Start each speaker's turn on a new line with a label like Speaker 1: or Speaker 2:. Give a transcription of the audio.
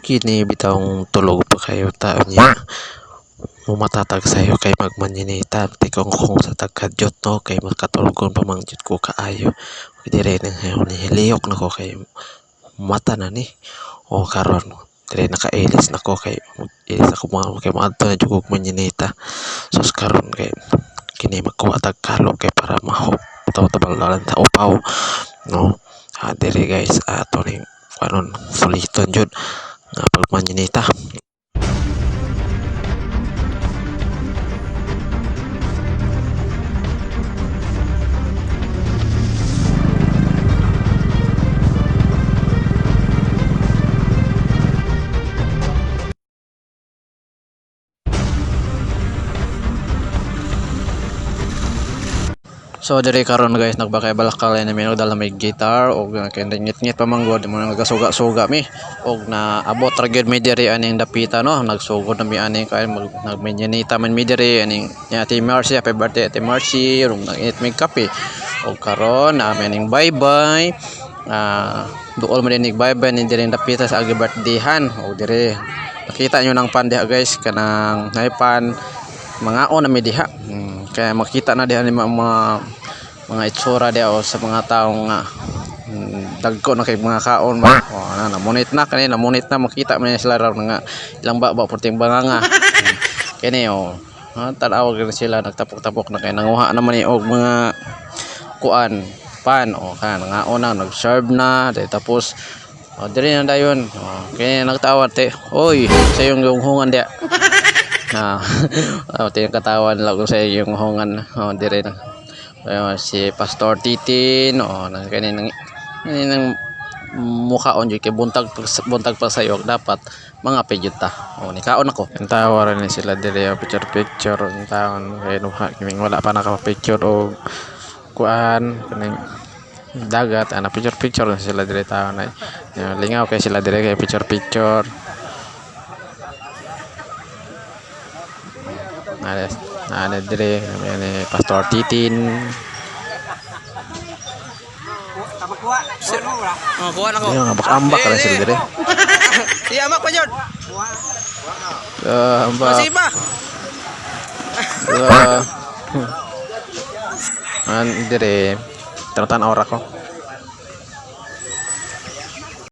Speaker 1: kini bitawng tulog pa kayo ta niya mumatatag sayo kay magmaninita tikong kung sa tagkadyot no kay makatulgon pa mangjud ko kaayo dire nang nihiliyok nako kay mata na ni o karon dire nakailis nako kay ilis ako mga kay maadto na jud ko maninita sus karon kay kini makuha tag kalo kay para mahop tabal dalan ta upaw no dire guys ato ning karon fuliton jud nga pagmaninita. So diri karon guys nagbakay balakal na mi dala may gitar og ngit-ngit pa manggod mo nagasuga-suga mi og na abot ra gyud mi diri aning dapita no nagsugod na mi aning kay nagmenyanita man mi diri aning Ate Marcy happy birthday Ate Marcy rong nangit mi kape og karon amin ning bye-bye duol man dinig bye-bye ni diri dapita sa agi birthdayhan og diri nakita nyo nang pan diha guys kanang naipan mangaon na mi diha kaya makita na diha ni mga itsura dia o sa mga taong dagko na kay mga kaon ba namunit na kanina namunit na makita man sila raw nga ilang ba puting banganga kini tanaw gyud sila nagtapok-tapok na kay nanguha naman ni og mga kuan pan kan ngaon na nag-serve na tapos diri na dayon kini nagtawad te oy sa yung hungan dia tiyong katawan lang sa yung hungan dire na si Pastor Titin kaninang mukhaon jud kay buntag pa sayo dapat mga pejud ta nikaon ako ang tawaran ni sila dire picture ang taon kay nuha kiming wala pa naka-picture og kuan kaning dagat ana picture na sila dire taon ay lingaw kay sila dire kay picture ada dire ni Pastor Titin kuha na ko ambak ra sila dire iya mak pa jud masih pa dire tatan ora ko